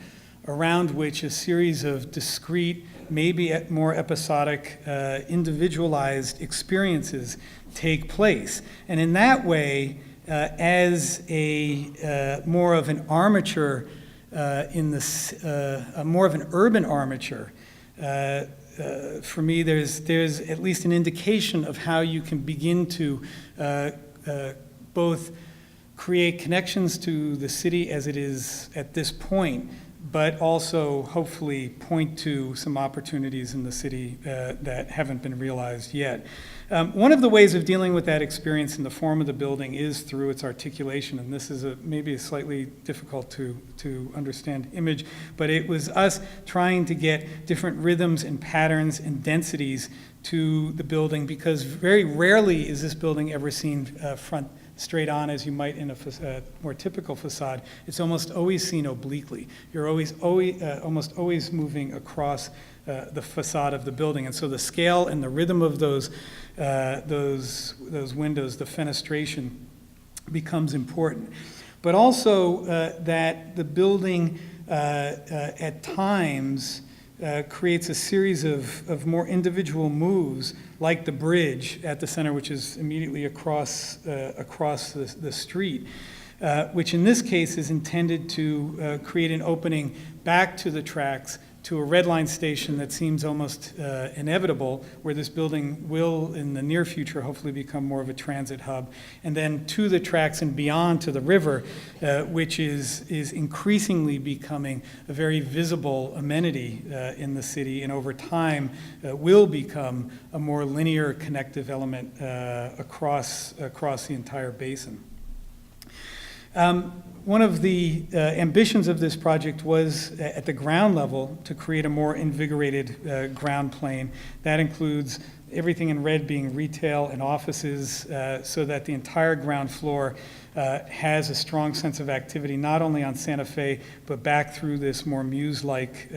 around which a series of discrete, maybe more episodic, individualized experiences take place. And in that way, as a more of an armature more of an urban armature, for me, there's at least an indication of how you can begin to both create connections to the city as it is at this point, but also hopefully point to some opportunities in the city that haven't been realized yet. One of the ways of dealing with that experience in the form of the building is through its articulation, and this is maybe a slightly difficult to understand image, but it was us trying to get different rhythms and patterns and densities to the building, because very rarely is this building ever seen front straight on as you might in a more typical facade. It's almost always seen obliquely. You're almost always moving across the facade of the building, and so the scale and the rhythm of those windows, the fenestration, becomes important. But also that the building at times creates a series of more individual moves, like the bridge at the center, which is immediately across the street, which in this case is intended to create an opening back to the tracks, to a red line station that seems almost inevitable, where this building will, in the near future, hopefully become more of a transit hub, and then to the tracks and beyond to the river, which is increasingly becoming a very visible amenity in the city, and over time will become a more linear connective element across the entire basin. one of the ambitions of this project was at the ground level to create a more invigorated ground plane. That includes everything in red being retail and offices, so that the entire ground floor has a strong sense of activity, not only on Santa Fe, but back through this more muse-like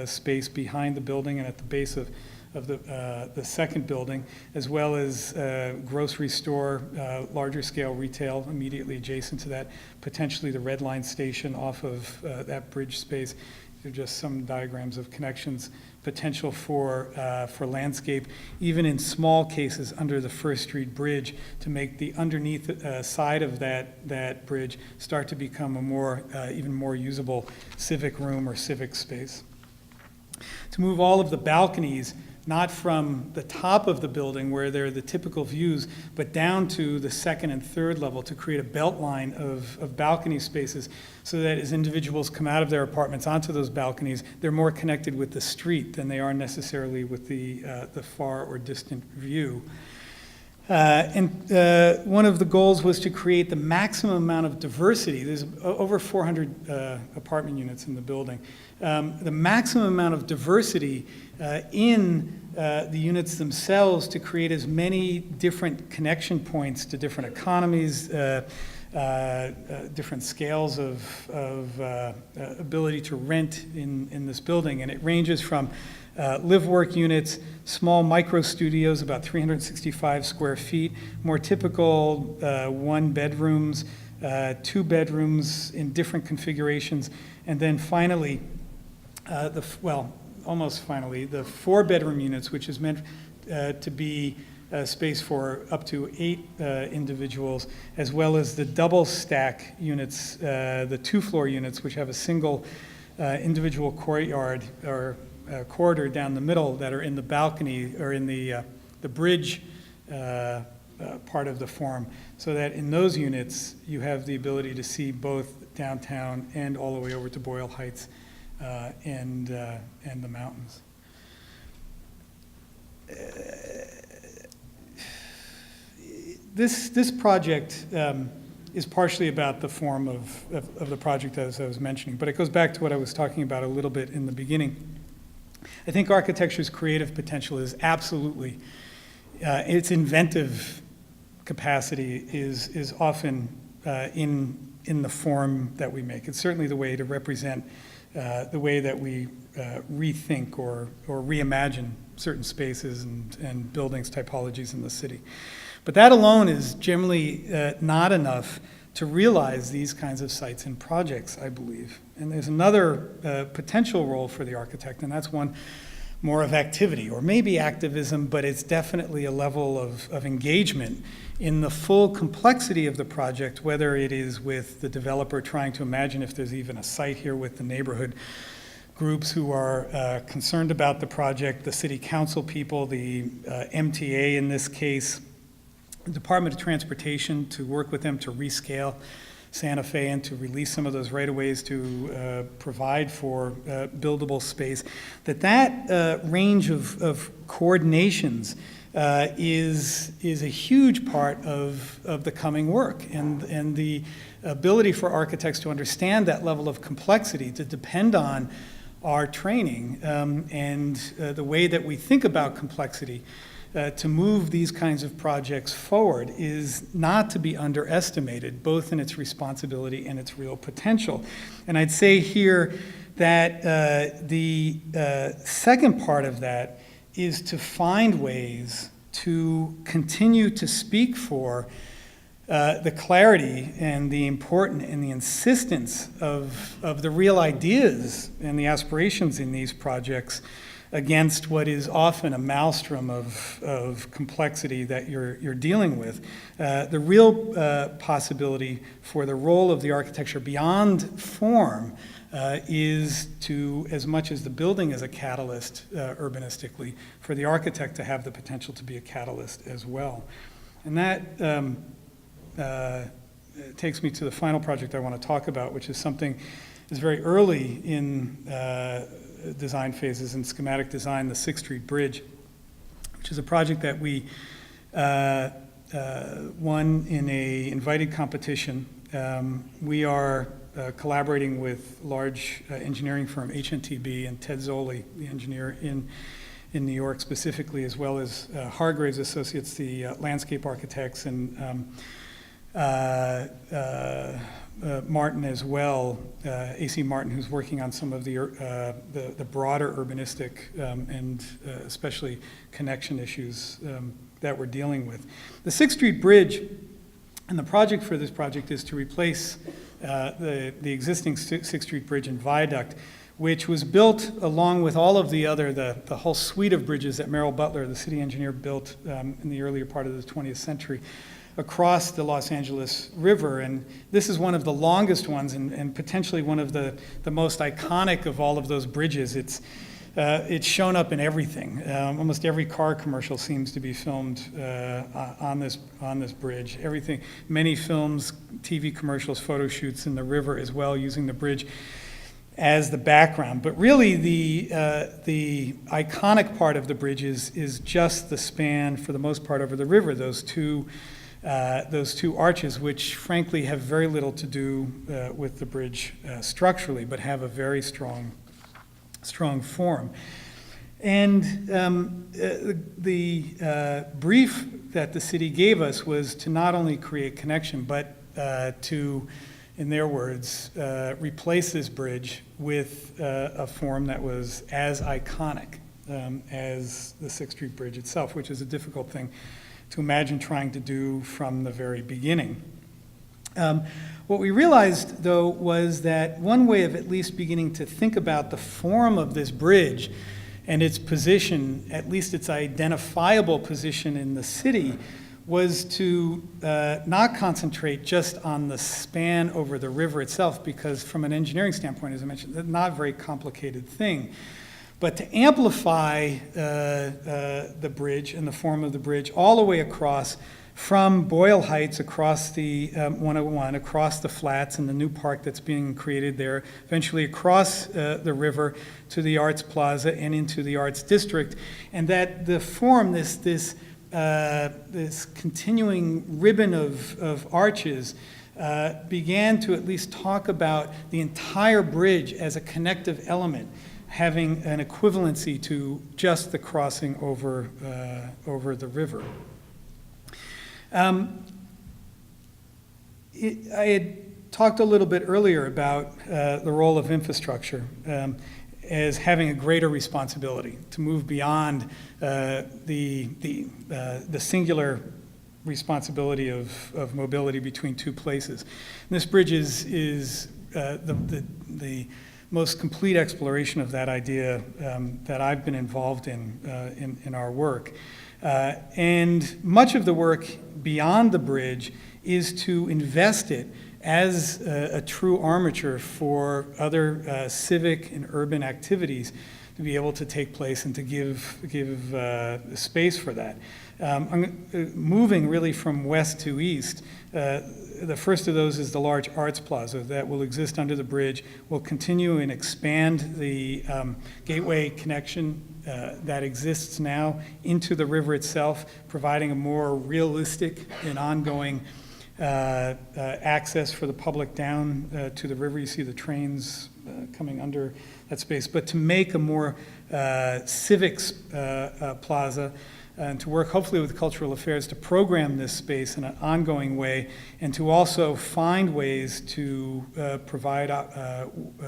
space behind the building and at the base of the second building, as well as grocery store, larger scale retail immediately adjacent to that, potentially the Red Line station off of that bridge space. They're just some diagrams of connections, potential for landscape, even in small cases under the First Street Bridge, to make the underneath side of that bridge start to become a more, even more usable civic room or civic space. To move all of the balconies not from the top of the building where they're the typical views, but down to the second and third level to create a belt line of balcony spaces, so that as individuals come out of their apartments onto those balconies, they're more connected with the street than they are necessarily with the far or distant view. One of the goals was to create the maximum amount of diversity. There's over 400 apartment units in the building. The maximum amount of diversity in the units themselves to create as many different connection points to different economies, different scales of ability to rent in this building. And it ranges from live-work units, small micro studios, about 365 square feet, more typical one bedrooms, two bedrooms in different configurations, and then finally, almost finally, the four-bedroom units, which is meant to be space for up to 8 individuals, as well as the double stack units, the two-floor units, which have a single individual courtyard or corridor down the middle that are in the balcony or in the bridge part of the form, so that in those units you have the ability to see both downtown and all the way over to Boyle Heights and the mountains. This project is partially about the form of the project, as I was mentioning, but it goes back to what I was talking about a little bit in the beginning. I think architecture's creative potential is absolutely, its inventive capacity is often in the form that we make. It's certainly the way to represent the way that we rethink or reimagine certain spaces and buildings, typologies in the city. But that alone is generally not enough to realize these kinds of sites and projects, I believe. And there's another potential role for the architect, and that's one more of activity, or maybe activism, but it's definitely a level of engagement in the full complexity of the project, whether it is with the developer trying to imagine if there's even a site here with the neighborhood groups who are concerned about the project, the city council people, the MTA in this case, the Department of Transportation to work with them to rescale Santa Fe and to release some of those right-of-ways to provide for buildable space, that range of coordinations is a huge part of the coming work, and the ability for architects to understand that level of complexity, to depend on our training and the way that we think about complexity to move these kinds of projects forward is not to be underestimated, both in its responsibility and its real potential. And I'd say here that the second part of that is to find ways to continue to speak for the clarity and the important and the insistence of the real ideas and the aspirations in these projects against what is often a maelstrom of complexity that you're dealing with. The real possibility for the role of the architecture beyond form is to, as much as the building is a catalyst urbanistically, for the architect to have the potential to be a catalyst as well. And that takes me to the final project I want to talk about, which is something that's very early in design phases and schematic design, the Sixth Street Bridge, which is a project that we won in a invited competition We are collaborating with large engineering firm HNTB and Ted Zoli, the engineer in New York specifically, as well as Hargraves Associates, the landscape architects, and Martin as well, A.C. Martin, who's working on some of the broader urbanistic and especially connection issues that we're dealing with. The Sixth Street Bridge, and the project for this project is to replace the existing Sixth Street Bridge and Viaduct, which was built along with all of the whole suite of bridges that Merrill Butler, the city engineer, built in the earlier part of the 20th century across the Los Angeles River. And this is one of the longest ones and potentially one of the most iconic of all of those bridges. It's shown up in everything. Almost every car commercial seems to be filmed on this bridge. Everything, many films, TV commercials, photo shoots in the river as well, using the bridge as the background. But really, the iconic part of the bridge is just the span, for the most part, over the river. Those two arches, which frankly have very little to do with the bridge structurally, but have a very strong form. And the brief that the city gave us was to not only create connection, but to, in their words, replace this bridge with a form that was as iconic as the Sixth Street Bridge itself, which is a difficult thing to imagine trying to do from the very beginning. What we realized, though, was that one way of at least beginning to think about the form of this bridge and its position, at least its identifiable position in the city, was to not concentrate just on the span over the river itself, because from an engineering standpoint, as I mentioned, it's not a very complicated thing, but to amplify the bridge and the form of the bridge all the way across from Boyle Heights, across the 101, across the flats and the new park that's being created there, eventually across the river to the Arts Plaza and into the Arts District, and that the form, this continuing ribbon of arches began to at least talk about the entire bridge as a connective element, having an equivalency to just the crossing over the river. I had talked a little bit earlier about the role of infrastructure as having a greater responsibility to move beyond the singular responsibility of mobility between two places. And this bridge is the most complete exploration of that idea that I've been involved in our work. And much of the work beyond the bridge is to invest it as a true armature for other civic and urban activities to be able to take place and to give space for that. Moving really from west to east, the first of those is the large Arts Plaza that will exist under the bridge, will continue and expand the gateway connection that exists now into the river itself, providing a more realistic and ongoing access for the public down to the river. You see the trains coming under that space, but to make a more civics plaza and to work hopefully with cultural affairs to program this space in an ongoing way, and to also find ways to provide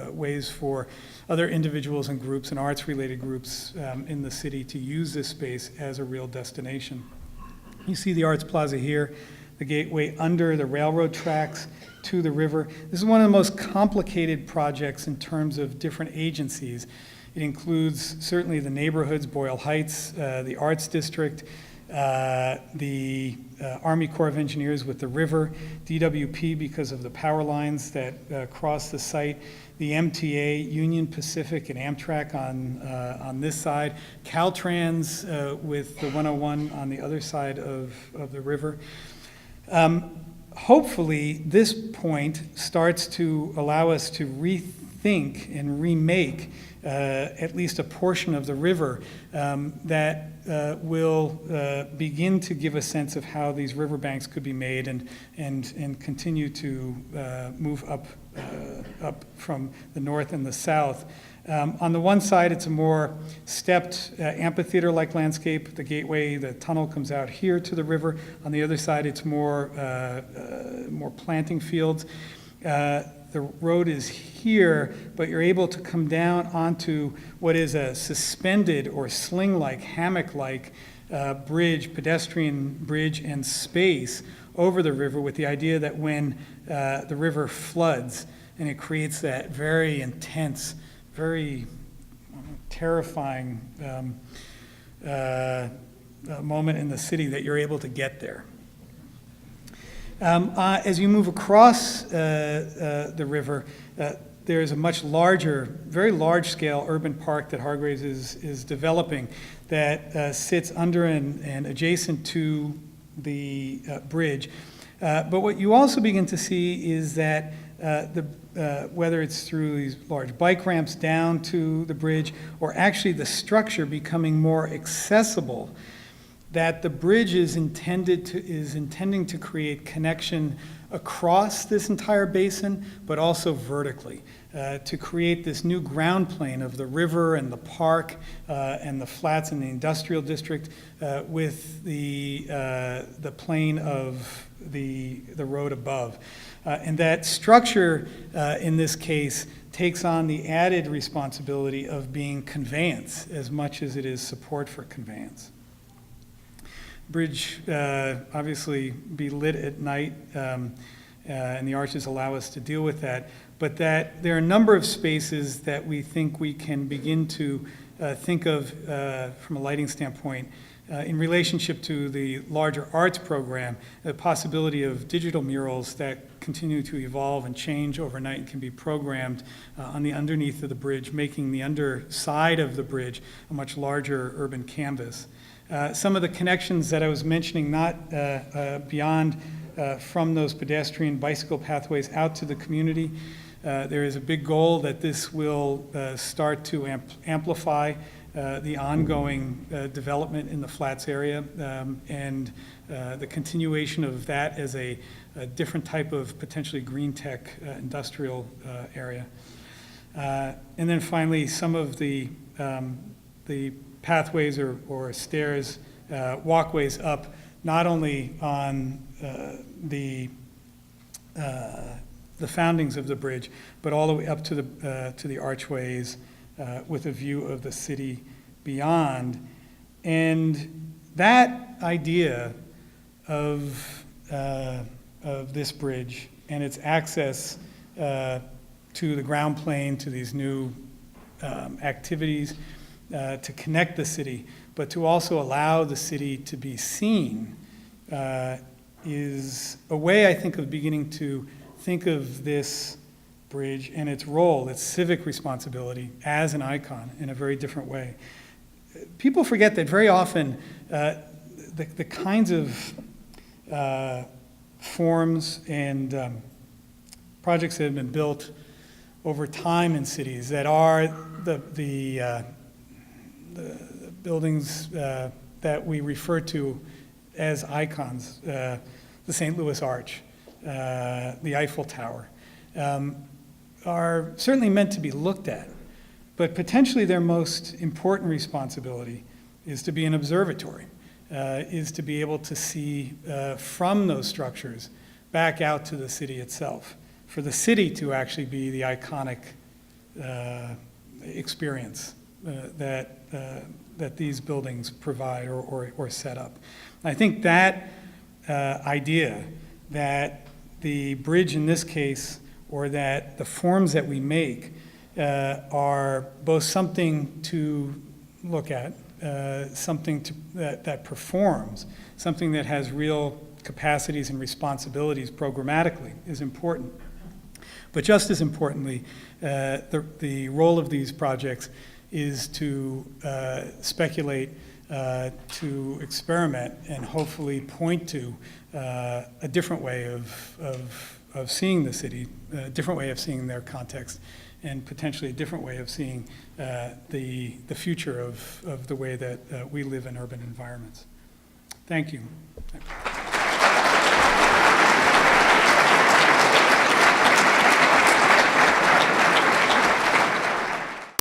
ways for other individuals and groups and arts-related groups in the city to use this space as a real destination. You see the Arts Plaza here, the gateway under the railroad tracks to the river. This is one of the most complicated projects in terms of different agencies. It includes certainly the neighborhoods, Boyle Heights, the Arts District, the Army Corps of Engineers with the river, DWP because of the power lines that cross the site, the MTA, Union Pacific, and Amtrak on this side, Caltrans with the 101 on the other side of the river. Hopefully, this point starts to allow us to rethink and remake at least a portion of the river that will begin to give a sense of how these riverbanks could be made and continue to move up from the north and the south. On the one side, it's a more stepped amphitheater-like landscape. The gateway, the tunnel comes out here to the river. On the other side, it's more planting fields. The road is here, but you're able to come down onto what is a suspended or sling-like, hammock-like bridge, pedestrian bridge and space over the river, with the idea that when the river floods and it creates that very intense, very terrifying moment in the city, that you're able to get there. As you move across the river, there is a much larger, very large-scale urban park that Hargreaves is developing that sits under and adjacent to the bridge. But what you also begin to see is that whether it's through these large bike ramps down to the bridge, or actually the structure becoming more accessible, that the bridge is intending to create connection across this entire basin, but also vertically, to create this new ground plane of the river and the park and the flats in the industrial district with the plane of the road above. And that structure, in this case, takes on the added responsibility of being conveyance as much as it is support for conveyance. Bridge obviously be lit at night, and the arches allow us to deal with that, but that there are a number of spaces that we think we can begin to think of from a lighting standpoint in relationship to the larger arts program, the possibility of digital murals that continue to evolve and change overnight and can be programmed on the underneath of the bridge, making the underside of the bridge a much larger urban canvas. Some of the connections that I was mentioning, not beyond from those pedestrian bicycle pathways out to the community. There is a big goal that this will start to amplify the ongoing development in the Flats area and the continuation of that as a different type of potentially green tech industrial area. And then finally, some of the pathways or stairs, walkways up, not only on the foundings of the bridge, but all the way up to the archways with a view of the city beyond. And that idea of this bridge and its access to the ground plane, to these new activities, to connect the city, but to also allow the city to be seen, is a way, I think, of beginning to think of this bridge and its role, its civic responsibility as an icon in a very different way. People forget that very often the kinds of forms and projects that have been built over time in cities that are the buildings that we refer to as icons, the St. Louis Arch, the Eiffel Tower, are certainly meant to be looked at, but potentially their most important responsibility is to be an observatory, is to be able to see from those structures back out to the city itself, for the city to actually be the iconic experience that these buildings provide or set up. I think that idea that the bridge in this case, or that the forms that we make are both something to look at, something that performs, something that has real capacities and responsibilities programmatically is important. But just as importantly, the role of these projects is to speculate, to experiment, and hopefully point to a different way of seeing the city, a different way of seeing their context, and potentially a different way of seeing the future of the way that we live in urban environments. Thank you.